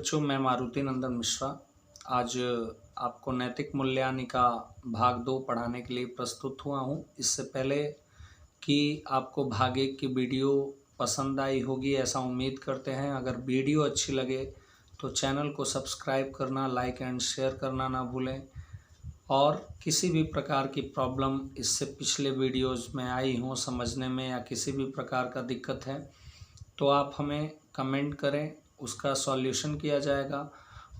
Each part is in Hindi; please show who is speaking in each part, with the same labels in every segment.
Speaker 1: बच्चों, मैं मारुति नंदन मिश्रा आज आपको नैतिक मूल्यांकन का भाग 2 पढ़ाने के लिए प्रस्तुत हुआ हूँ। इससे पहले कि आपको भाग 1 की वीडियो पसंद आई होगी ऐसा उम्मीद करते हैं। अगर वीडियो अच्छी लगे तो चैनल को सब्सक्राइब करना, लाइक एंड शेयर करना ना भूलें। और किसी भी प्रकार की प्रॉब्लम इससे पिछले वीडियोज़ में आई हों समझने में या किसी भी प्रकार का दिक्कत है तो आप हमें कमेंट करें, उसका सॉल्यूशन किया जाएगा।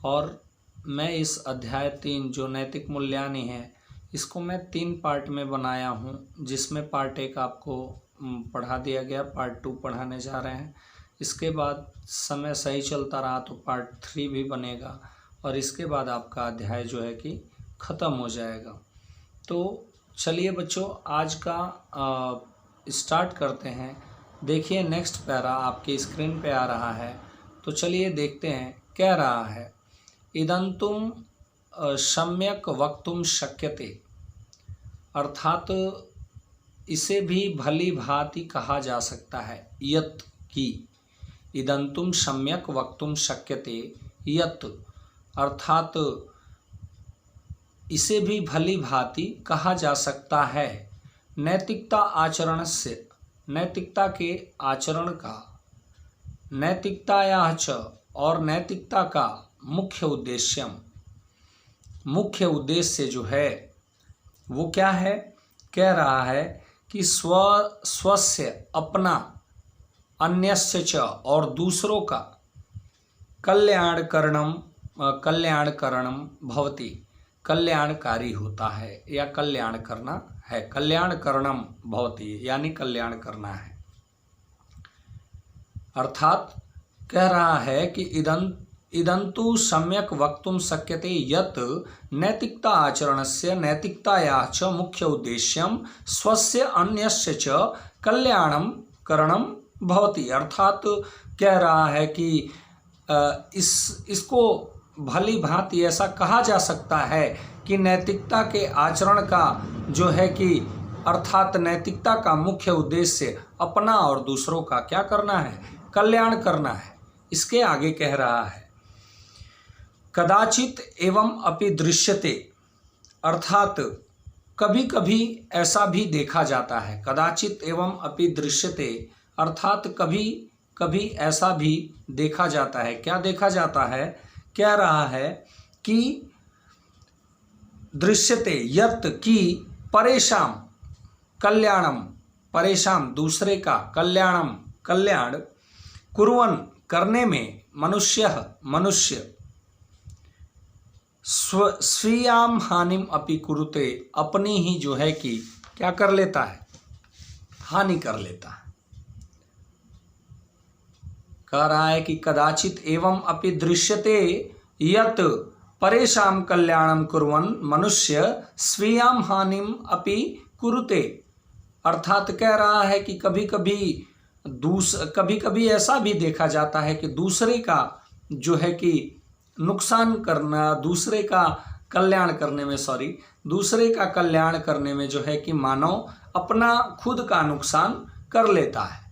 Speaker 1: और मैं इस अध्याय 3 जो नैतिक मूल्यांकन है इसको मैं 3 पार्ट में बनाया हूँ, जिसमें पार्ट 1 आपको पढ़ा दिया गया, पार्ट 2 पढ़ाने जा रहे हैं। इसके बाद समय सही चलता रहा तो पार्ट 3 भी बनेगा और इसके बाद आपका अध्याय जो है कि ख़त्म हो जाएगा। तो चलिए बच्चों, आज का स्टार्ट करते हैं। देखिए नेक्स्ट पैरा आपकी स्क्रीन पे आ रहा है, तो चलिए देखते हैं। कह रहा है इदंतुम सम्यक वक्तुम शक्यते, अर्थात इसे भी भली भांति कहा जा सकता है। यत् की इदंतुम सम्यक वक्तुम शक्यते, यत् अर्थात इसे भी भली भांति कहा जा सकता है। नैतिकता आचरण से, नैतिकता के आचरण का, नैतिकतायाः च और नैतिकता का मुख्य उद्देश्य जो है वो क्या है। कह रहा है कि स्वस्य अपना, अन्यस्य च और दूसरों का कल्याणकरणम भवति, कल्याणकारी होता है या कल्याण करना है। कल्याणकरणम भवति यानी कल्याण करना है। अर्थात कह रहा है कि इदंतु सम्यक वक्तुम शक्यते यत् नैतिकता आचरणस्य नैतिकतायाः च मुख्य उद्देश्यम स्वस्य अन्यस्य च कल्याणम करणम भवति। अर्थात कह रहा है कि इसको भली भांति ऐसा कहा जा सकता है कि नैतिकता के आचरण का जो है कि अर्थात नैतिकता का मुख्य उद्देश्य अपना और दूसरों का क्या करना है, कल्याण करना है। इसके आगे कह रहा है कदाचित एवं अपि दृश्यते, अर्थात कभी कभी ऐसा भी देखा जाता है। कदाचित एवं अपि दृश्यते अर्थात कभी कभी ऐसा भी देखा जाता है। क्या देखा जाता है। कह रहा है कि दृश्यते यत् की परेशान कल्याणम, परेशान दूसरे का, कल्याणम कल्याण, कुर्वन् करने में, मनुष्य स्वीयाम हानिम अपि कुरुते, अपनी ही जो है कि क्या कर लेता है, हानि कर लेता है। कह रहा है कि कदाचित एवं अपि दृश्यते यत् परेशान कल्याणम कुर्वन् मनुष्य स्वीयाम हानिम अपि कुरुते। अर्थात कह रहा है कि कभी कभी ऐसा भी देखा जाता है कि दूसरे का जो है कि नुकसान करना, दूसरे का कल्याण करने में, दूसरे का कल्याण करने में जो है कि मानव अपना खुद का नुकसान कर लेता है।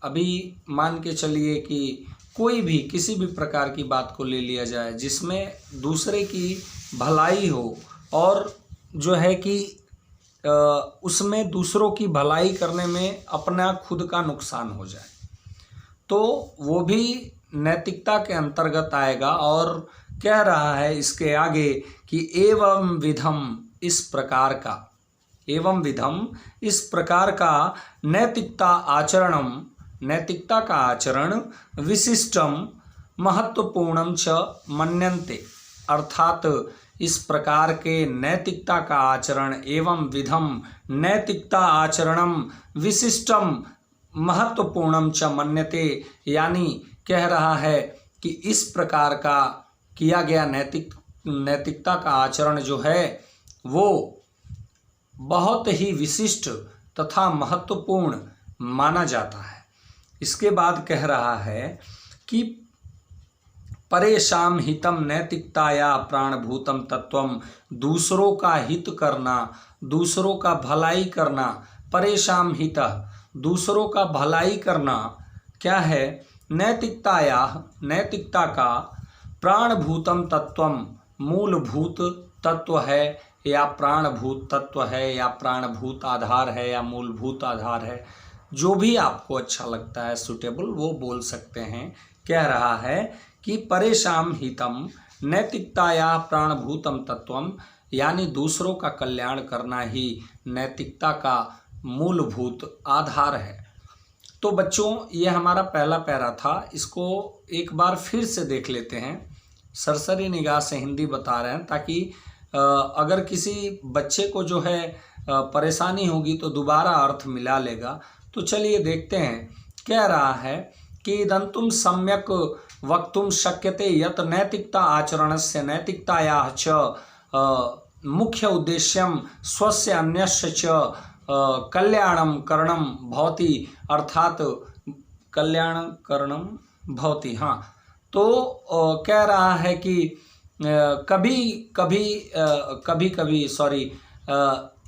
Speaker 1: अभी मान के चलिए कि कोई भी किसी भी प्रकार की बात को ले लिया जाए जिसमें दूसरे की भलाई हो और जो है कि उसमें दूसरों की भलाई करने में अपना खुद का नुकसान हो जाए, तो वो भी नैतिकता के अंतर्गत आएगा। और कह रहा है इसके आगे कि एवं विधम, इस प्रकार का, एवं विधम इस प्रकार का नैतिकता आचरणम, नैतिकता का आचरण विशिष्टम महत्वपूर्णम च मन्यन्ते, अर्थात इस प्रकार के नैतिकता का आचरण एवं विधम नैतिकता आचरणम विशिष्टम महत्वपूर्णम च मन्यते, यानी कह रहा है कि इस प्रकार का किया गया नैतिकता का आचरण जो है वो बहुत ही विशिष्ट तथा महत्वपूर्ण माना जाता है। इसके बाद कह रहा है कि परेशान हितम नैतिकताया प्राणभूतम तत्वम, दूसरों का हित करना, दूसरों का भलाई करना, परेशान हित दूसरों का भलाई करना क्या है, नैतिकता का प्राणभूतम तत्वम मूलभूत तत्व है या प्राणभूत तत्व है या प्राणभूत आधार है या मूलभूत आधार है, जो भी आपको अच्छा लगता है सुटेबल वो बोल सकते हैं। कह रहा है कि परेशान हितम नैतिकताया प्राणभूतम तत्वम, यानी दूसरों का कल्याण करना ही नैतिकता का मूलभूत आधार है। तो बच्चों ये हमारा पहला पैरा था, इसको एक बार फिर से देख लेते हैं। सरसरी निगाह से हिंदी बता रहे हैं ताकि अगर किसी बच्चे को जो है परेशानी होगी तो दोबारा अर्थ मिला लेगा। तो चलिए देखते हैं। कह रहा है कि इदंतुम सम्यक वक्तुम शक्यते यत नैतिकता आचरणस्य नैतिकतायाः च मुख्य उद्देश्यम स्वस्य अन्यस्य च कल्याणम करणम भवति, अर्थात कल्याण करणम भवति। हाँ, तो कह रहा है कि कभी कभी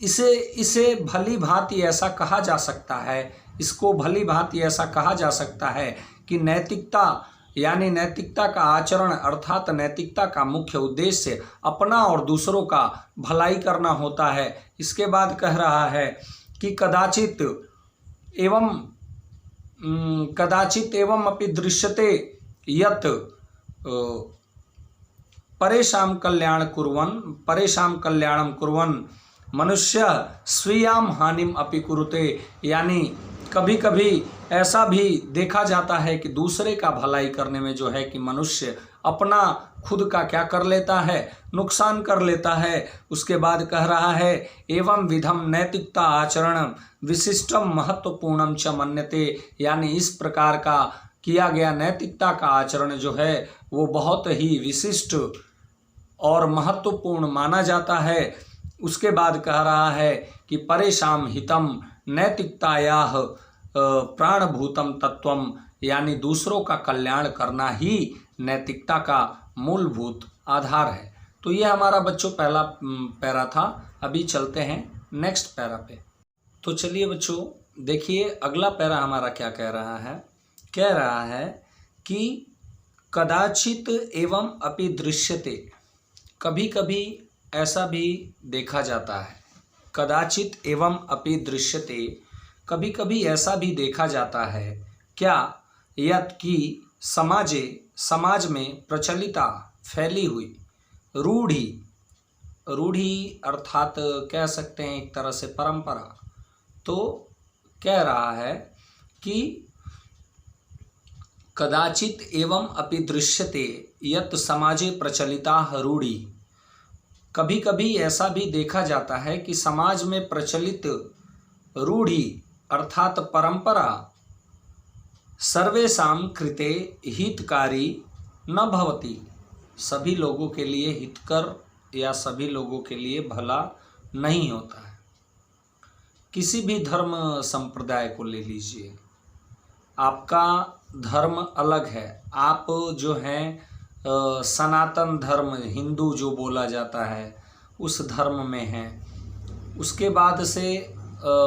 Speaker 1: इसे भली भांति ऐसा कहा जा सकता है, इसको भली भांति ऐसा कहा जा सकता है कि नैतिकता यानी नैतिकता का आचरण अर्थात नैतिकता का मुख्य उद्देश्य अपना और दूसरों का भलाई करना होता है। इसके बाद कह रहा है कि कदाचित एवं अपि दृश्यते यत परेशान कल्याणम कुर्वन् मनुष्य स्वीयाम हानिम अपि कुरुते, यानी कभी कभी ऐसा भी देखा जाता है कि दूसरे का भलाई करने में जो है कि मनुष्य अपना खुद का क्या कर लेता है, नुकसान कर लेता है। उसके बाद कह रहा है एवं विधम नैतिकता आचरण विशिष्टम महत्वपूर्णम च मन्यते, यानी इस प्रकार का किया गया नैतिकता का आचरण जो है वो बहुत ही विशिष्ट और महत्वपूर्ण माना जाता है। उसके बाद कह रहा है कि परेशान हितम नैतिकतायाः प्राणभूतम तत्वम, यानी दूसरों का कल्याण करना ही नैतिकता का मूलभूत आधार है। तो ये हमारा बच्चों पहला पैरा था। अभी चलते हैं नेक्स्ट पैरा पे। तो चलिए बच्चों देखिए अगला पैरा हमारा क्या कह रहा है। कह रहा है कि कदाचित एवं अपि दृश्यते, कभी कभी ऐसा भी देखा जाता है। कदाचित एवं अपि दृश्यते, कभी कभी ऐसा भी देखा जाता है। क्या? यत कि समाज में प्रचलिता फैली हुई रूढ़ी अर्थात कह सकते हैं एक तरह से परंपरा। तो कह रहा है कि कदाचित एवं अपि दृश्यते यत समाजे प्रचलिता रूढ़ी, कभी कभी ऐसा भी देखा जाता है कि समाज में प्रचलित रूढ़ी अर्थात परंपरा सर्वेषां कृते हितकारी न भवति, सभी लोगों के लिए हितकर या सभी लोगों के लिए भला नहीं होता है। किसी भी धर्म संप्रदाय को ले लीजिए, आपका धर्म अलग है, आप जो हैं सनातन धर्म हिंदू जो बोला जाता है उस धर्म में हैं। उसके बाद से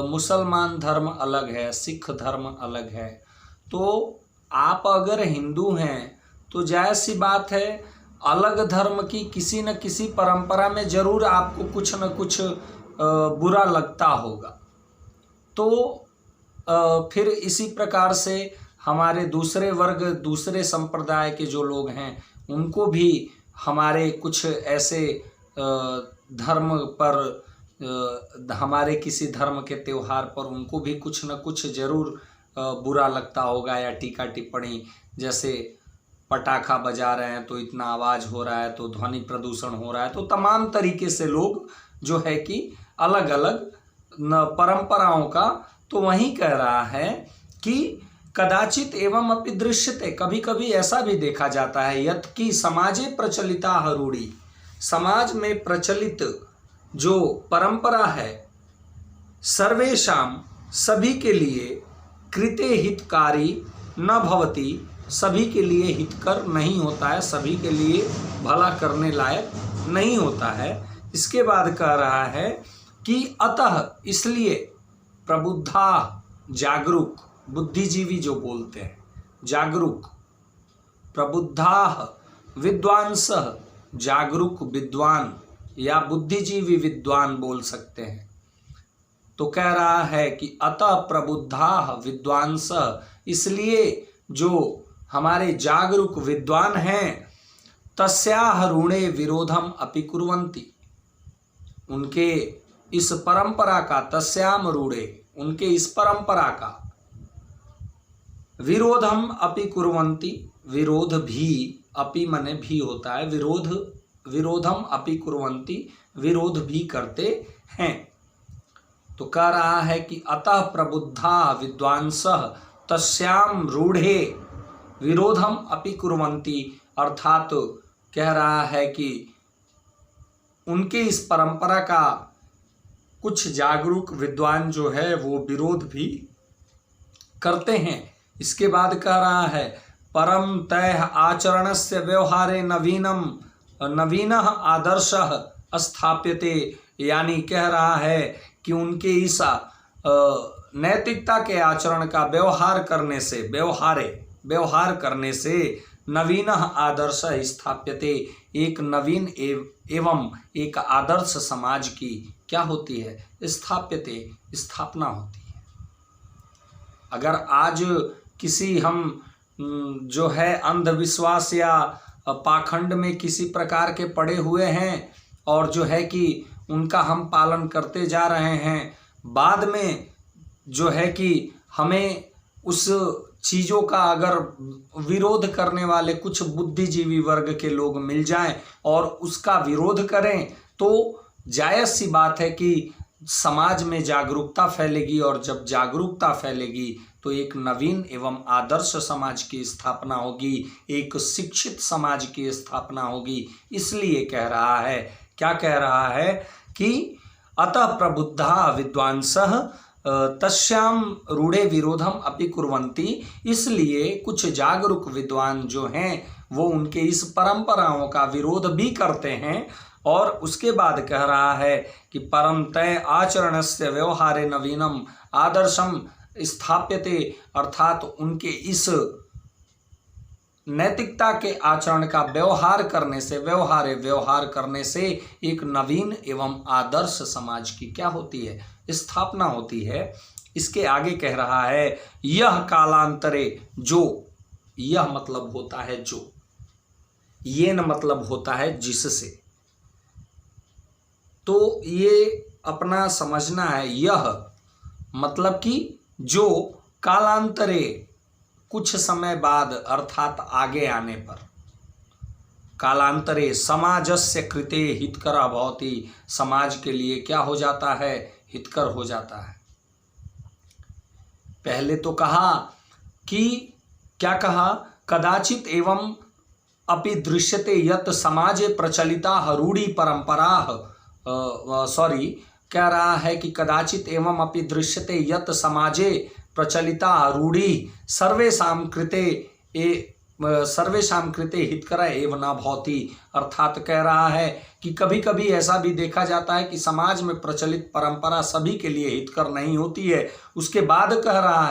Speaker 1: मुसलमान धर्म अलग है, सिख धर्म अलग है। तो आप अगर हिंदू हैं तो जायज़ सी बात है अलग धर्म की किसी न किसी परंपरा में ज़रूर आपको कुछ न कुछ बुरा लगता होगा। तो फिर इसी प्रकार से हमारे दूसरे वर्ग दूसरे संप्रदाय के जो लोग हैं उनको भी हमारे कुछ ऐसे धर्म पर हमारे किसी धर्म के त्यौहार पर उनको भी कुछ न कुछ ज़रूर बुरा लगता होगा या टीका टिप्पणी, जैसे पटाखा बजा रहे हैं तो इतना आवाज़ हो रहा है तो ध्वनि प्रदूषण हो रहा है। तो तमाम तरीके से लोग जो है कि अलग अलग परंपराओं का। तो वहीं कह रहा है कि कदाचित एवं अपि दृश्यते, कभी कभी ऐसा भी देखा जाता है यत कि समाजे प्रचलिता रूढ़ी, समाज में प्रचलित जो परंपरा है सर्वेषाम सभी के लिए कृते हितकारी न भवति, सभी के लिए हितकर नहीं होता है, सभी के लिए भला करने लायक नहीं होता है। इसके बाद कह रहा है कि अतः इसलिए प्रबुद्धा जागरूक, बुद्धिजीवी जो बोलते हैं जागरूक प्रबुद्धाः विद्वांसः, जागरूक विद्वान या बुद्धिजीवी विद्वान बोल सकते हैं। तो कह रहा है कि अतः प्रबुद्धाः विद्वांसः, इसलिए जो हमारे जागरूक विद्वान हैं, तस्याः रूणे विरोधम अपि कुर्वन्ति, उनके इस परंपरा का, तस्याम रूढ़े, उनके इस परंपरा का, विरोधम अपि कुर्वन्ति, विरोध भी, अपि मने भी होता है, विरोधम अपि कुर्वन्ति, विरोध भी करते हैं। तो कह रहा है कि अतः प्रबुद्धा विद्वांसः तस्याम रूढ़े विरोधम अपि कुर्वन्ति, अर्थात कह रहा है कि उनके इस परंपरा का कुछ जागरूक विद्वान जो है वो विरोध भी करते हैं। इसके बाद कह रहा है परम तैः आचरणस्य व्यवहारे नवीनः आदर्शः स्थाप्यते, यानी कह रहा है कि उनके इस नैतिकता के आचरण का व्यवहार करने से नवीन आदर्श स्थाप्यते, एक नवीन एवं एक आदर्श समाज की क्या होती है, स्थापना होती है। अगर आज किसी हम जो है अंधविश्वास या पाखंड में किसी प्रकार के पड़े हुए हैं और जो है कि उनका हम पालन करते जा रहे हैं, बाद में जो है कि हमें उस चीज़ों का अगर विरोध करने वाले कुछ बुद्धिजीवी वर्ग के लोग मिल जाएं और उसका विरोध करें, तो जायज़ सी बात है कि समाज में जागरूकता फैलेगी, और जब जागरूकता फैलेगी तो एक नवीन एवं आदर्श समाज की स्थापना होगी, एक शिक्षित समाज की स्थापना होगी। इसलिए कह रहा है, क्या कह रहा है कि अतः प्रबुद्धा विद्वांसः तस्याम रूढ़े विरोधम अपि कुर्वन्ति, इसलिए कुछ जागरूक विद्वान जो हैं वो उनके इस परंपराओं का विरोध भी करते हैं। और उसके बाद कह रहा है कि परम तय आचरणस्य व्यवहारे नवीनम आदर्शम स्थाप्यते, अर्थात उनके इस नैतिकता के आचरण का व्यवहार करने से एक नवीन एवं आदर्श समाज की क्या होती है, स्थापना होती है। इसके आगे कह रहा है यह कालांतरे, जो, यह मतलब होता है जो, ये न मतलब होता है जिससे, तो ये अपना समझना है। यह मतलब कि जो, कालांतरे कुछ समय बाद अर्थात आगे आने पर, कालांतरे समाजस्य कृते हितकर भवति, समाज के लिए क्या हो जाता है, हितकर हो जाता है। पहले तो कहा कि क्या कहा, कदाचित एवं अपि दृश्यते यत् समाजे प्रचलिता रूढ़ी परंपरा, कह रहा है कि कदाचित एवं अपि दृश्यते यत् समाजे प्रचलिता रूढ़ी सर्वेषां कृते हितकर एव न भवति, अर्थात कह रहा है कि कभी कभी ऐसा भी देखा जाता है कि समाज में प्रचलित परंपरा सभी के लिए हितकर नहीं होती है। उसके बाद कह रहा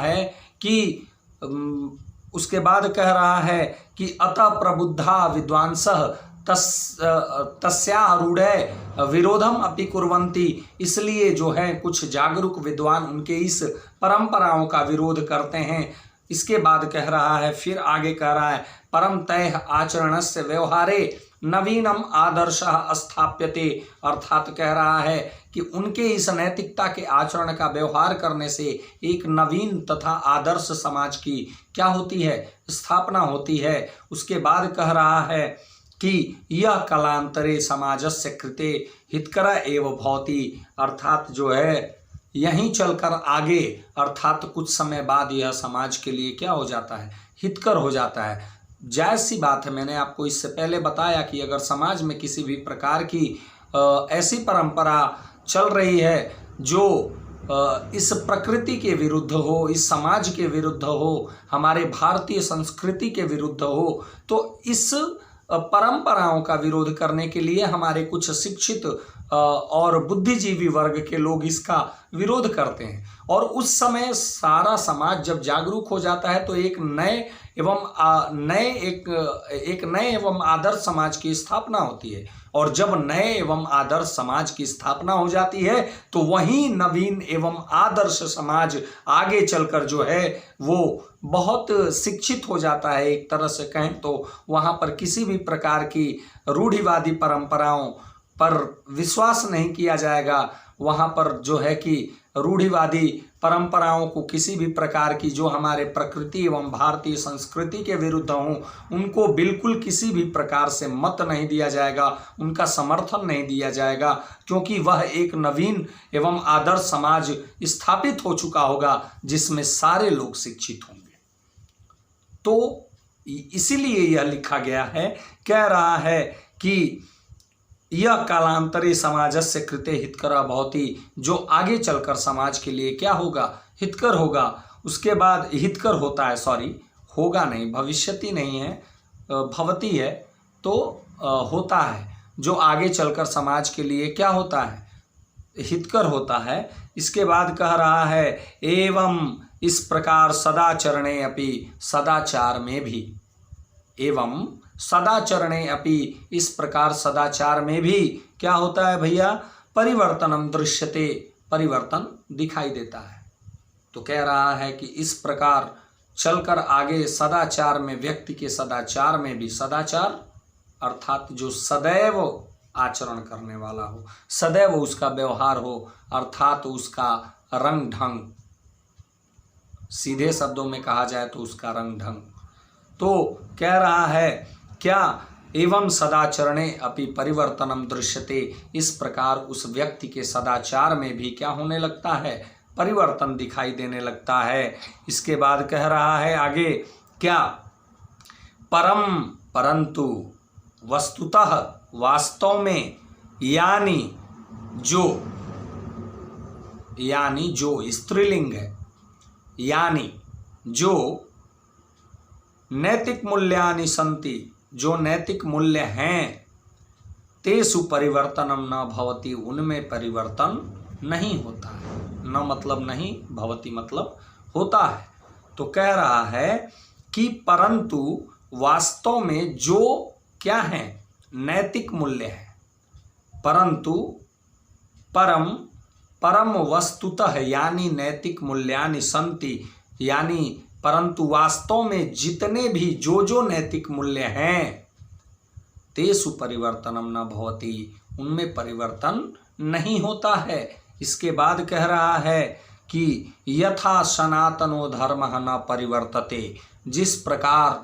Speaker 1: है कि अतः प्रबुद्धा विद्वांसः तस्या रूढ़े विरोधम अपि कुर्वन्ति, इसलिए जो है कुछ जागरूक विद्वान उनके इस परंपराओं का विरोध करते हैं। इसके बाद कह रहा है, फिर आगे कह रहा है परम तैः आचरणस्य व्यवहारे नवीनम आदर्शः स्थाप्यते, अर्थात कह रहा है कि उनके इस नैतिकता के आचरण का व्यवहार करने से एक नवीन तथा आदर्श समाज की क्या होती है, स्थापना होती है। उसके बाद कह रहा है कि यह कालांतरे समाजस्य कृते हितकर एव भवति, अर्थात जो है यहीं चलकर आगे अर्थात कुछ समय बाद यह समाज के लिए क्या हो जाता है, हितकर हो जाता है। जायज़ सी बात है, मैंने आपको इससे पहले बताया कि अगर समाज में किसी भी प्रकार की ऐसी परंपरा चल रही है जो इस प्रकृति के विरुद्ध हो, इस समाज के विरुद्ध हो, हमारे भारतीय संस्कृति के विरुद्ध हो, तो इस परंपराओं का विरोध करने के लिए हमारे कुछ शिक्षित और बुद्धिजीवी वर्ग के लोग इसका विरोध करते हैं। और उस समय सारा समाज जब जागरूक हो जाता है तो एक नए एवं एक नए एवं आदर्श समाज की स्थापना होती है। और जब नए एवं आदर्श समाज की स्थापना हो जाती है तो वही नवीन एवं आदर्श समाज आगे चलकर जो है वो बहुत शिक्षित हो जाता है। एक तरह से कहें तो वहाँ पर किसी भी प्रकार की रूढ़िवादी परंपराओं पर विश्वास नहीं किया जाएगा। वहाँ पर जो है कि रूढ़िवादी परंपराओं को, किसी भी प्रकार की जो हमारे प्रकृति एवं भारतीय संस्कृति के विरुद्ध हों, उनको बिल्कुल किसी भी प्रकार से मत नहीं दिया जाएगा, उनका समर्थन नहीं दिया जाएगा, क्योंकि वह एक नवीन एवं आदर्श समाज स्थापित हो चुका होगा जिसमें सारे लोग शिक्षित होंगे। तो इसीलिए यह लिखा गया है, कह रहा है कि यह कालांतरे समाजस्य कृते हितकरा भवति, जो आगे चलकर समाज के लिए क्या होगा, हितकर होगा। उसके बाद हितकर होता है, सॉरी होगा नहीं, भविष्यति नहीं है, भवति है, तो होता है, जो आगे चलकर समाज के लिए क्या होता है, हितकर होता है। इसके बाद कह रहा है एवं इस प्रकार सदाचरणे अपि, सदाचार में भी, एवं सदाचरणे अपि, इस प्रकार सदाचार में भी क्या होता है भैया, परिवर्तनम दृश्यते, परिवर्तन दिखाई देता है। तो कह रहा है कि इस प्रकार चलकर आगे सदाचार में, व्यक्ति के सदाचार में भी, सदाचार अर्थात जो सदैव आचरण करने वाला हो, सदैव उसका व्यवहार हो, अर्थात उसका रंग ढंग, सीधे शब्दों में कहा जाए तो उसका रंग ढंग। तो कह रहा है क्या, एवं सदाचरणे अपि परिवर्तनम दृश्यते, इस प्रकार उस व्यक्ति के सदाचार में भी क्या होने लगता है, परिवर्तन दिखाई देने लगता है। इसके बाद कह रहा है आगे क्या, परम परंतु वस्तुतः, वास्तव में, यानी जो स्त्रीलिंग है, यानी जो नैतिक मूल्यानि सन्ति, जो नैतिक मूल्य हैं, तेषु परिवर्तनम न भवति, उनमें परिवर्तन नहीं होता है। न मतलब नहीं, भवति मतलब होता है। तो कह रहा है कि परंतु वास्तव में जो क्या है, नैतिक मूल्य है, परंतु परम वस्तुतः यानी नैतिक मूल्यानि सन्ति, यानी परंतु वास्तव में जितने भी जो नैतिक मूल्य हैं, तेषु परिवर्तनम न भवति, उनमें परिवर्तन नहीं होता है। इसके बाद कह रहा है कि यथा सनातनो धर्मः न परिवर्तते, जिस प्रकार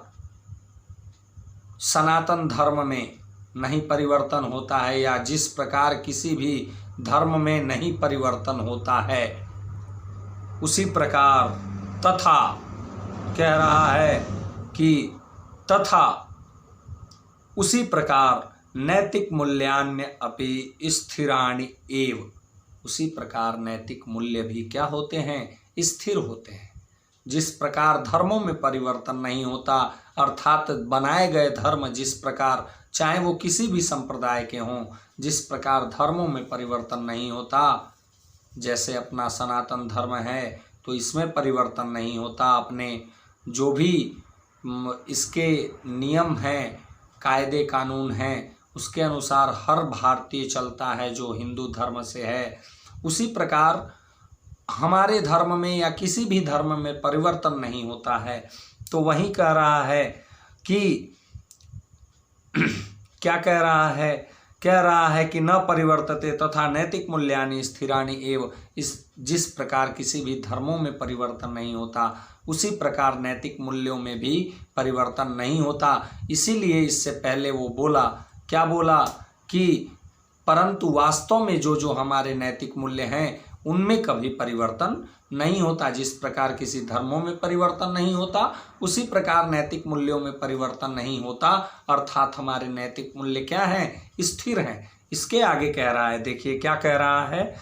Speaker 1: सनातन धर्म में नहीं परिवर्तन होता है, या जिस प्रकार किसी भी धर्म में नहीं परिवर्तन होता है, उसी प्रकार तथा कह रहा है कि तथा उसी प्रकार नैतिक मूल्यान्य अपि स्थिराणि एव, उसी प्रकार नैतिक मूल्य भी क्या होते हैं, स्थिर होते हैं। जिस प्रकार धर्मों में परिवर्तन नहीं होता, अर्थात बनाए गए धर्म जिस प्रकार, चाहे वो किसी भी संप्रदाय के हों, जिस प्रकार धर्मों में परिवर्तन नहीं होता, जैसे अपना सनातन धर्म है तो इसमें परिवर्तन नहीं होता, अपने जो भी इसके नियम हैं, कायदे कानून हैं, उसके अनुसार हर भारतीय चलता है जो हिंदू धर्म से है, उसी प्रकार हमारे धर्म में या किसी भी धर्म में परिवर्तन नहीं होता है। तो वही कह रहा है कि क्या कह रहा है कि न परिवर्तते तथा नैतिक मूल्यानि स्थिराणि एव, इस जिस प्रकार किसी भी धर्मों में परिवर्तन नहीं होता, उसी प्रकार नैतिक मूल्यों में भी परिवर्तन नहीं होता। इसीलिए इससे पहले वो बोला, क्या बोला कि परंतु वास्तव में जो हमारे नैतिक मूल्य हैं उनमें कभी परिवर्तन नहीं होता। जिस प्रकार किसी धर्मों में परिवर्तन नहीं होता, उसी प्रकार नैतिक मूल्यों में परिवर्तन नहीं होता, अर्थात हमारे नैतिक मूल्य क्या हैं, स्थिर हैं। इसके आगे कह रहा है, देखिए क्या कह रहा है,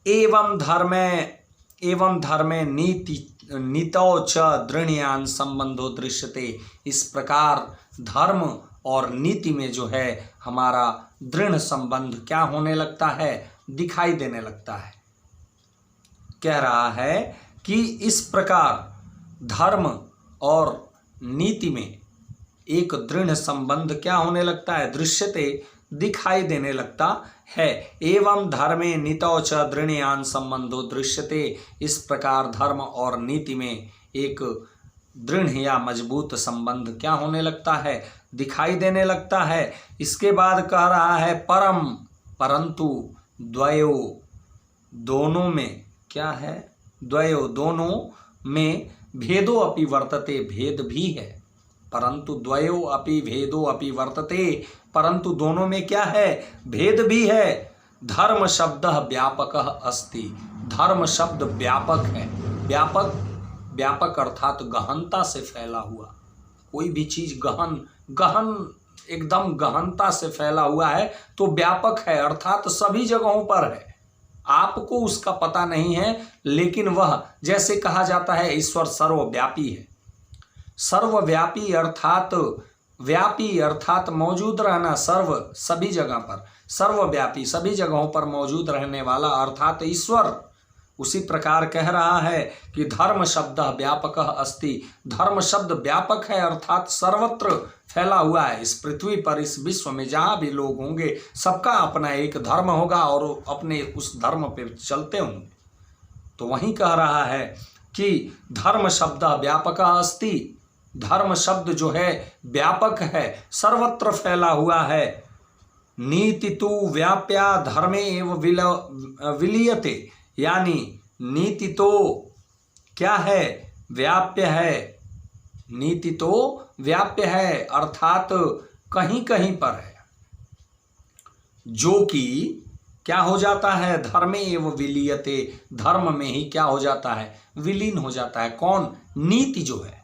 Speaker 1: एवं धर्मे नीतौ च दृढ़यान संबंधो दृश्यते, इस प्रकार धर्म और नीति में जो है हमारा दृढ़ संबंध क्या होने लगता है, दिखाई देने लगता है। कह रहा है कि इस प्रकार धर्म और नीति में एक दृढ़ संबंध क्या होने लगता है, दृश्यते, दिखाई देने लगता है। एवं धर्मे नीतौ च दृढ़यान संबंधो दृश्यते, इस प्रकार धर्म और नीति में एक दृढ़ या मजबूत संबंध क्या होने लगता है, दिखाई देने लगता है। इसके बाद कह रहा है परम, परंतु द्वयो, दोनों में क्या है, द्वयो, दोनों में भेदो अपि वर्तते, भेद भी है। परंतु द्वयो अपि भेदो अपि वर्तते, परंतु दोनों में क्या है, भेद भी है। धर्म शब्द व्यापकः अस्ति, धर्म शब्द व्यापक है। व्यापक, व्यापक अर्थात गहनता से फैला हुआ। कोई भी चीज गहन, गहन, एकदम गहनता से फैला हुआ है तो व्यापक है, अर्थात सभी जगहों पर है। आपको उसका पता नहीं है, लेकिन वह, जैसे कहा जाता है ईश्वर सर्वव्यापी है। सर्वव्यापी अर्थात, व्यापी अर्थात मौजूद रहना, सर्व, सभी जगह पर, सर्वव्यापी, सभी जगहों पर मौजूद रहने वाला अर्थात ईश्वर। उसी प्रकार कह रहा है कि धर्म शब्द व्यापक अस्ति, धर्म शब्द व्यापक है अर्थात सर्वत्र फैला हुआ है। इस पृथ्वी पर, इस विश्व में जहाँ भी लोग होंगे सबका अपना एक धर्म होगा और अपने उस धर्म पे चलते होंगे। तो वहीं कह रहा है कि धर्म शब्द व्यापक अस्ति, धर्म शब्द जो है व्यापक है, सर्वत्र फैला हुआ है। नीति तु व्याप्या धर्मे एव विलीयते, यानी नीति तो क्या है, व्याप्य है। नीति तो व्याप्य है अर्थात कहीं कहीं पर है, जो कि क्या हो जाता है, धर्मे एव विलीयते, धर्म में ही क्या हो जाता है, विलीन हो जाता है। कौन, नीति जो है।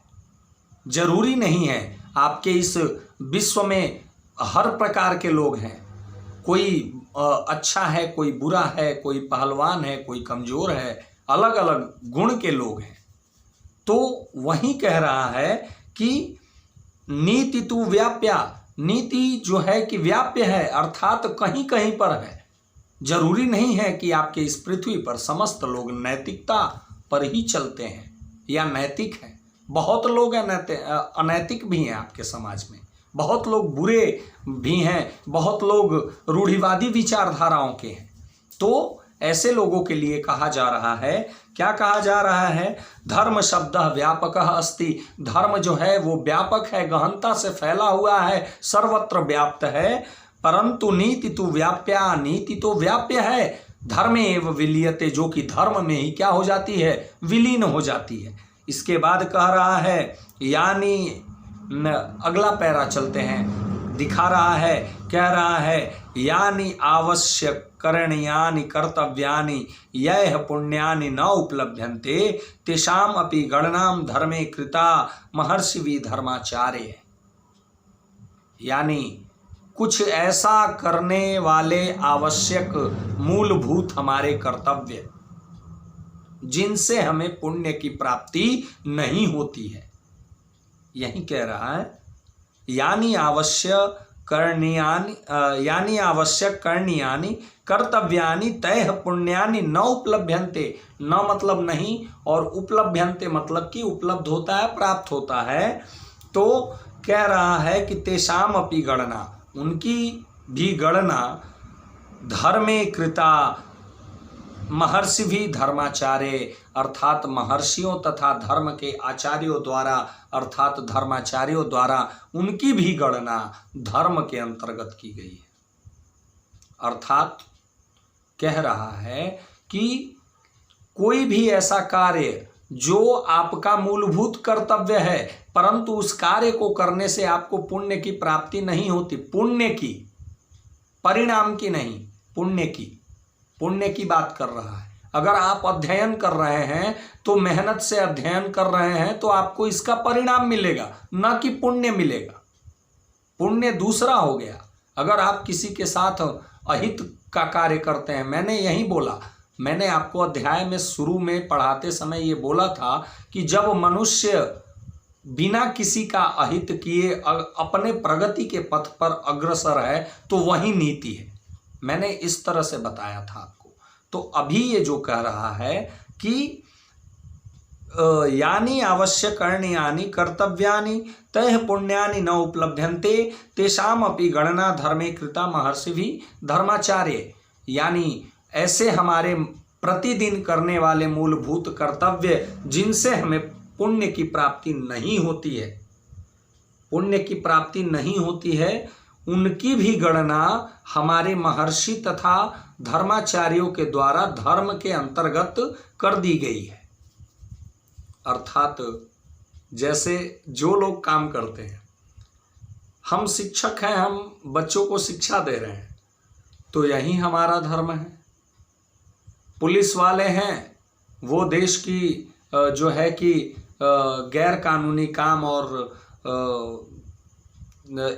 Speaker 1: जरूरी नहीं है आपके इस विश्व में हर प्रकार के लोग हैं, कोई अच्छा है, कोई बुरा है, कोई पहलवान है, कोई कमजोर है, अलग अलग गुण के लोग हैं। तो वही कह रहा है कि नीति तु व्याप्या, नीति जो है कि व्याप्य है अर्थात कहीं कहीं पर है। जरूरी नहीं है कि आपके इस पृथ्वी पर समस्त लोग नैतिकता पर ही चलते हैं या नैतिक हैं। बहुत लोग अनैतिक भी हैं आपके समाज में, बहुत लोग बुरे भी हैं, बहुत लोग रूढ़िवादी विचारधाराओं के हैं। तो ऐसे लोगों के लिए कहा जा रहा है, क्या कहा जा रहा है, धर्म शब्द व्यापक अस्ति, धर्म जो है वो व्यापक है, गहनता से फैला हुआ है, सर्वत्र व्याप्त है। परंतु नीति तो व्याप्या, नीति तो व्याप्य है, धर्मे एव विलीयते, जो कि धर्म में ही क्या हो जाती है, विलीन हो जाती है। इसके बाद कह रहा है, यानी अगला पैरा चलते हैं, दिखा रहा है, कह रहा है, यानी आवश्यक करणीयानि कर्तव्यानि यह पुण्यानि न उपलभ्यन्ते तेषाम अपि गणनाम धर्मे कृता महर्षि धर्माचार्य। यानी कुछ ऐसा करने वाले आवश्यक मूलभूत हमारे कर्तव्य जिनसे हमें पुण्य की प्राप्ति नहीं होती है, यही कह रहा है। यानी आवश्यक करणीयानि कर्तव्यानि तैः पुण्यानि न उपलभ्यन्ते, न मतलब नहीं और उपलभ्यन्ते मतलब कि उपलब्ध होता है, प्राप्त होता है। तो कह रहा है कि तेषाम अपि गणना, उनकी भी गणना धर्मे कृता महर्षि भी धर्माचार्य अर्थात महर्षियों तथा धर्म के आचार्यों द्वारा अर्थात धर्माचार्यों द्वारा उनकी भी गणना धर्म के अंतर्गत की गई है। अर्थात कह रहा है कि कोई भी ऐसा कार्य जो आपका मूलभूत कर्तव्य है परंतु उस कार्य को करने से आपको पुण्य की प्राप्ति नहीं होती, पुण्य की, परिणाम की नहीं, पुण्य की, पुण्य की बात कर रहा है। अगर आप अध्ययन कर रहे हैं तो मेहनत से अध्ययन कर रहे हैं तो आपको इसका परिणाम मिलेगा, न कि पुण्य मिलेगा। पुण्य दूसरा हो गया। अगर आप किसी के साथ अहित का कार्य करते हैं, मैंने यही बोला, मैंने आपको अध्याय में शुरू में पढ़ाते समय ये बोला था कि जब मनुष्य बिना किसी का अहित किए अपने प्रगति के पथ पर अग्रसर है तो वही नीति है। मैंने इस तरह से बताया था आपको। तो अभी ये जो कह रहा है कि यानी आवश्यकर्ण्यानि कर्तव्यानि तैः पुण्यानि न उपलभ्यन्ते तेषामपि गणना धर्मे कृता महर्षिभिः धर्माचार्य। यानी ऐसे हमारे प्रतिदिन करने वाले मूलभूत कर्तव्य जिनसे हमें पुण्य की प्राप्ति नहीं होती है, पुण्य की प्राप्ति नहीं होती है, उनकी भी गणना हमारे महर्षि तथा धर्माचार्यों के द्वारा धर्म के अंतर्गत कर दी गई है। अर्थात जैसे जो लोग काम करते हैं, हम शिक्षक हैं, हम बच्चों को शिक्षा दे रहे हैं, तो यही हमारा धर्म है। पुलिस वाले हैं, वो देश की जो है कि गैर कानूनी काम और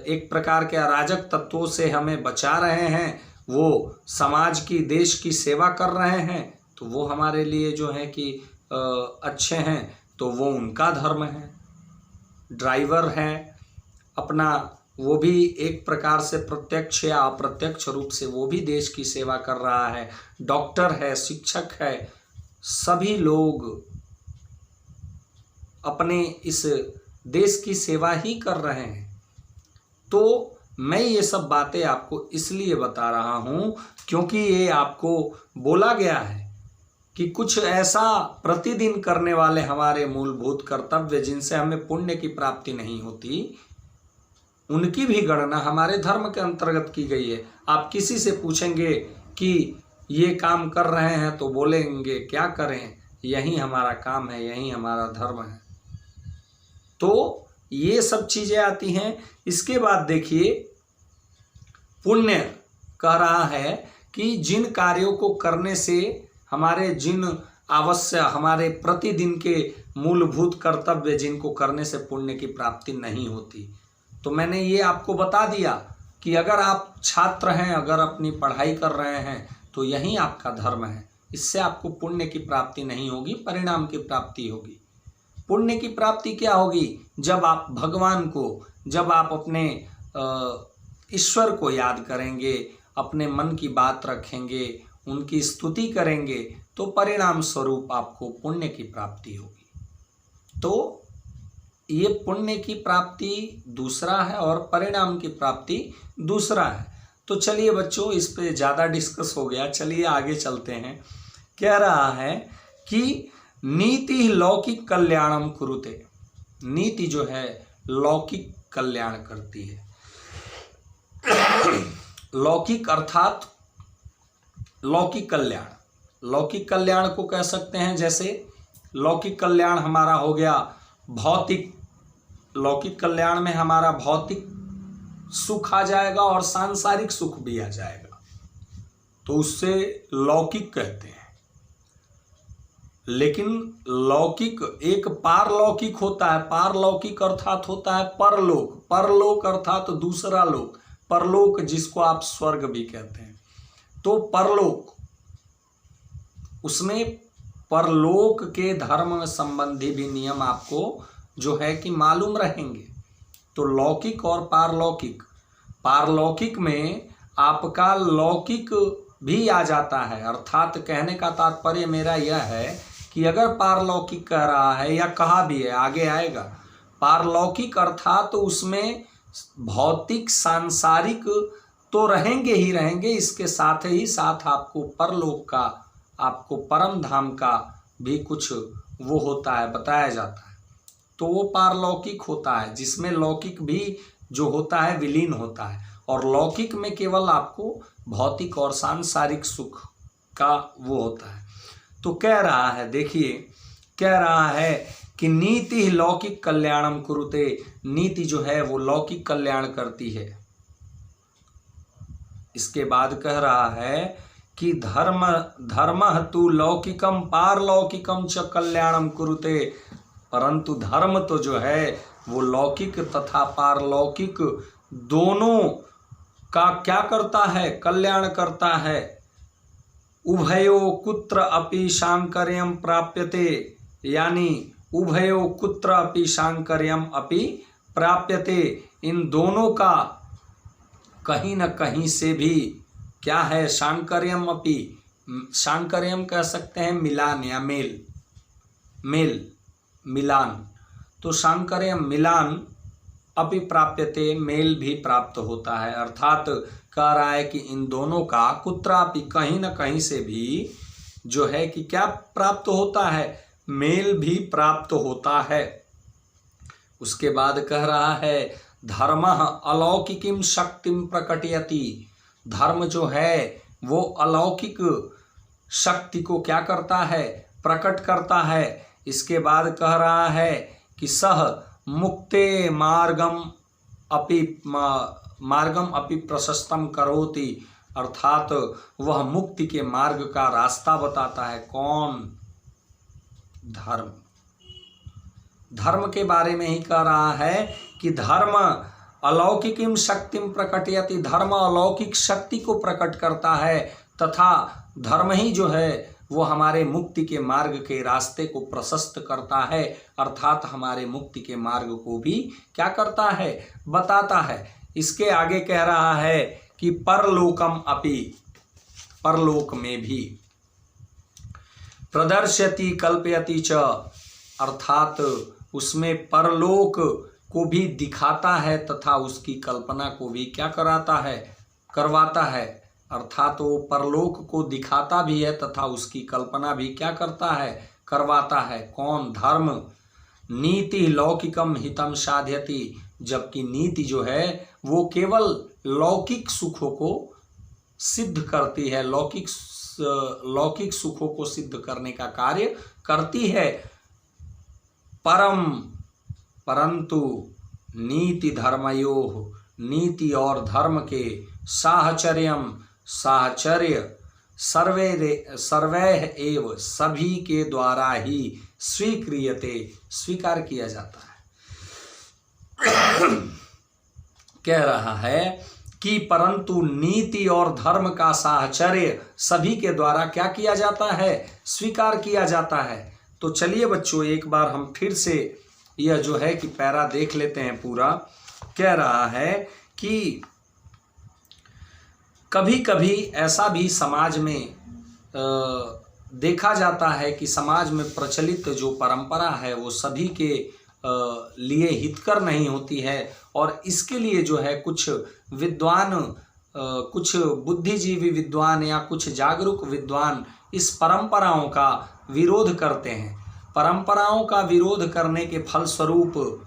Speaker 1: एक प्रकार के अराजक तत्वों से हमें बचा रहे हैं, वो समाज की, देश की सेवा कर रहे हैं, तो वो हमारे लिए जो है कि अच्छे हैं, तो वो उनका धर्म है। ड्राइवर हैं अपना, वो भी एक प्रकार से प्रत्यक्ष या अप्रत्यक्ष रूप से वो भी देश की सेवा कर रहा है। डॉक्टर है, शिक्षक है, सभी लोग अपने इस देश की सेवा ही कर रहे हैं। तो मैं ये सब बातें आपको इसलिए बता रहा हूँ क्योंकि ये आपको बोला गया है कि कुछ ऐसा प्रतिदिन करने वाले हमारे मूलभूत कर्तव्य जिनसे हमें पुण्य की प्राप्ति नहीं होती, उनकी भी गणना हमारे धर्म के अंतर्गत की गई है। आप किसी से पूछेंगे कि ये काम कर रहे हैं तो बोलेंगे क्या करें, यही हमारा काम है, यही हमारा धर्म है। तो ये सब चीज़ें आती हैं। इसके बाद देखिए, पुण्य कह रहा है कि जिन कार्यों को करने से हमारे हमारे प्रतिदिन के मूलभूत कर्तव्य जिनको करने से पुण्य की प्राप्ति नहीं होती। तो मैंने ये आपको बता दिया कि अगर आप छात्र हैं, अगर अपनी पढ़ाई कर रहे हैं, तो यही आपका धर्म है। इससे आपको पुण्य की प्राप्ति नहीं होगी, परिणाम की प्राप्ति होगी। पुण्य की प्राप्ति क्या होगी? जब आप भगवान को, जब आप अपने ईश्वर को याद करेंगे, अपने मन की बात रखेंगे, उनकी स्तुति करेंगे, तो परिणाम स्वरूप आपको पुण्य की प्राप्ति होगी। तो ये पुण्य की प्राप्ति दूसरा है और परिणाम की प्राप्ति दूसरा है। तो चलिए बच्चों, इस पे ज़्यादा डिस्कस हो गया, चलिए आगे चलते हैं। कह रहा है कि नीति लौकिक कल्याणम कुरुते। नीति जो है लौकिक कल्याण करती है। लौकिक अर्थात लौकिक कल्याण, लौकिक कल्याण को कह सकते हैं, जैसे लौकिक कल्याण हमारा हो गया भौतिक, लौकिक कल्याण में हमारा भौतिक सुख आ जाएगा और सांसारिक सुख भी आ जाएगा, तो उससे लौकिक कहते हैं। लेकिन लौकिक एक पारलौकिक होता है। पारलौकिक अर्थात होता है परलोक, परलोक अर्थात दूसरा लोक, परलोक जिसको आप स्वर्ग भी कहते हैं। तो परलोक, उसमें परलोक के धर्म संबंधी भी नियम आपको जो है कि मालूम रहेंगे। तो लौकिक और पारलौकिक, पारलौकिक में आपका लौकिक भी आ जाता है। अर्थात कहने का तात्पर्य मेरा यह है कि अगर पारलौकिक कह रहा है या कहा भी है, आगे आएगा, पारलौकिक अर्थात तो उसमें भौतिक सांसारिक तो रहेंगे ही रहेंगे, इसके साथ ही साथ आपको परलोक का, आपको परम धाम का भी कुछ वो होता है, बताया जाता है। तो वो पारलौकिक होता है जिसमें लौकिक भी जो होता है विलीन होता है, और लौकिक में केवल आपको भौतिक और सांसारिक सुख का वो होता है। तो कह रहा है, देखिए कह रहा है कि नीति लौकिक कल्याणम कुरुते। नीति जो है वो लौकिक कल्याण करती है। इसके बाद कह रहा है कि धर्मः तु लौकिकम पारलौकिकम च कल्याणम कुरुते। परंतु धर्म तो जो है वो लौकिक तथा पारलौकिक दोनों का क्या करता है? कल्याण करता है। उभयो कुत्र अपि शांकर्यम प्राप्यते, यानी उभयो कुत्र अपि शांकर्यम अपि प्राप्यते। इन दोनों का कहीं न कहीं से भी क्या है? शांकर्यम अपि, शांकर्यम कह सकते हैं मिलान या मेल, मेल मिलान, तो सांकर्यम मिलान अपि प्राप्यते, मेल भी प्राप्त होता है। अर्थात कह रहा है कि इन दोनों का कुत्रापि कहीं न कहीं से भी जो है कि क्या प्राप्त होता है, मेल भी प्राप्त होता है। उसके बाद कह रहा है धर्मः अलौकिकीं शक्तिं प्रकटयति, धर्म जो है वो अलौकिक शक्ति को क्या करता है, प्रकट करता है। इसके बाद कह रहा है कि सह मुक्ते मार्गम अपि प्रशस्तम करोति, अर्थात वह मुक्ति के मार्ग का रास्ता बताता है। कौन? धर्म। धर्म के बारे में ही कह रहा है कि धर्म अलौकिकीं शक्तिं प्रकटयति, धर्म अलौकिक शक्ति को प्रकट करता है तथा धर्म ही जो है वो हमारे मुक्ति के मार्ग के रास्ते को प्रशस्त करता है, अर्थात हमारे मुक्ति के मार्ग को भी क्या करता है, बताता है। इसके आगे कह रहा है कि परलोकम अपि, परलोक में भी प्रदर्शयति कल्पयति च, अर्थात उसमें परलोक को भी दिखाता है तथा उसकी कल्पना को भी क्या कराता है, करवाता है। अर्थात वो परलोक को दिखाता भी है तथा उसकी कल्पना भी क्या करता है, करवाता है। कौन? धर्म। नीति लौकिकम हितम साध्यति, जबकि नीति जो है वो केवल लौकिक सुखों को सिद्ध करती है, लौकिक सुखों को सिद्ध करने का कार्य करती है। परंतु नीति धर्मयोः, नीति और धर्म के साहचर्य सर्वैः एव, सभी के द्वारा ही स्वीक्रियते, स्वीकार किया जाता है। कह रहा है कि परंतु नीति और धर्म का साहचर्य सभी के द्वारा क्या किया जाता है, स्वीकार किया जाता है। तो चलिए बच्चों एक बार हम फिर से यह जो है कि पैरा देख लेते हैं पूरा। कह रहा है कि कभी कभी ऐसा भी समाज में देखा जाता है कि समाज में प्रचलित जो परंपरा है वो सभी के लिए हितकर नहीं होती है, और इसके लिए जो है कुछ विद्वान, कुछ बुद्धिजीवी विद्वान या कुछ जागरूक विद्वान इस परंपराओं का विरोध करते हैं। परंपराओं का विरोध करने के फलस्वरूप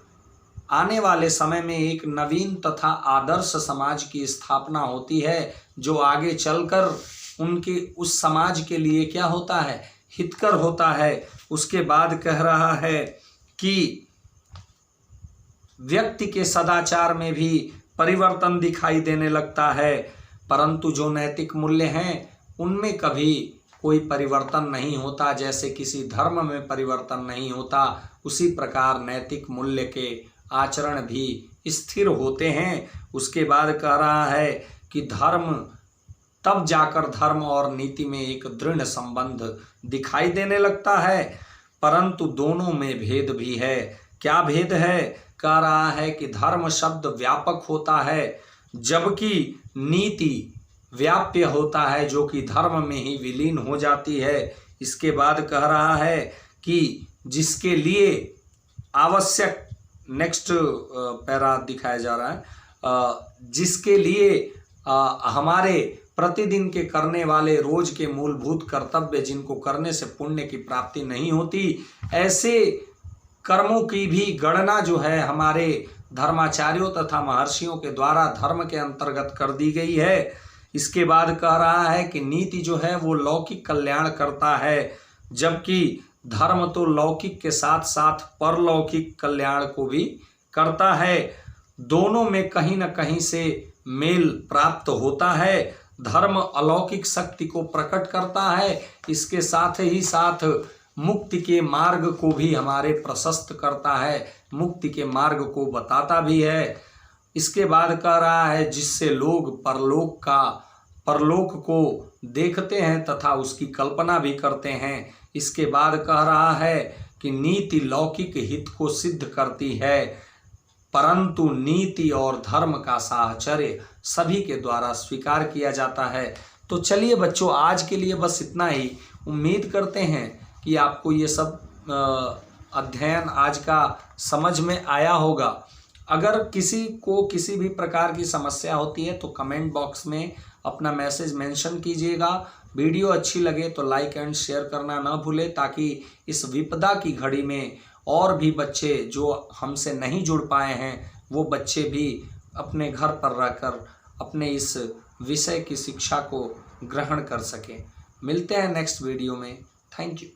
Speaker 1: आने वाले समय में एक नवीन तथा आदर्श समाज की स्थापना होती है, जो आगे चलकर उनके उस समाज के लिए क्या होता है, हितकर होता है। उसके बाद कह रहा है कि व्यक्ति के सदाचार में भी परिवर्तन दिखाई देने लगता है, परंतु जो नैतिक मूल्य हैं उनमें कभी कोई परिवर्तन नहीं होता। जैसे किसी धर्म में परिवर्तन नहीं होता, उसी प्रकार नैतिक मूल्य के आचरण भी स्थिर होते हैं। उसके बाद कह रहा है कि धर्म, तब जाकर धर्म और नीति में एक दृढ़ संबंध दिखाई देने लगता है, परंतु दोनों में भेद भी है। क्या भेद है? कह रहा है कि धर्म शब्द व्यापक होता है, जबकि नीति व्याप्य होता है, जो कि धर्म में ही विलीन हो जाती है। इसके बाद कह रहा है कि जिसके लिए आवश्यक, नेक्स्ट पैरा दिखाया जा रहा है, जिसके लिए हमारे प्रतिदिन के करने वाले रोज के मूलभूत कर्तव्य जिनको करने से पुण्य की प्राप्ति नहीं होती, ऐसे कर्मों की भी गणना जो है हमारे धर्माचार्यों तथा महर्षियों के द्वारा धर्म के अंतर्गत कर दी गई है। इसके बाद कह रहा है कि नीति जो है वो लौकिक कल्याण करता है, जबकि धर्म तो लौकिक के साथ साथ परलौकिक कल्याण को भी करता है। दोनों में कहीं न कहीं से मेल प्राप्त होता है। धर्म अलौकिक शक्ति को प्रकट करता है, इसके साथ ही साथ मुक्ति के मार्ग को भी हमारे प्रशस्त करता है, मुक्ति के मार्ग को बताता भी है। इसके बाद कह रहा है जिससे लोग परलोक को देखते हैं तथा उसकी कल्पना भी करते हैं। इसके बाद कह रहा है कि नीति लौकिक हित को सिद्ध करती है, परंतु नीति और धर्म का साहचर्य सभी के द्वारा स्वीकार किया जाता है। तो चलिए बच्चों आज के लिए बस इतना ही। उम्मीद करते हैं कि आपको ये सब अध्ययन आज का समझ में आया होगा। अगर किसी को किसी भी प्रकार की समस्या होती है तो कमेंट बॉक्स में अपना मैसेज मेंशन कीजिएगा। वीडियो अच्छी लगे तो लाइक एंड शेयर करना ना भूलें, ताकि इस विपदा की घड़ी में और भी बच्चे जो हमसे नहीं जुड़ पाए हैं वो बच्चे भी अपने घर पर रहकर अपने इस विषय की शिक्षा को ग्रहण कर सकें। मिलते हैं नेक्स्ट वीडियो में। Thank you.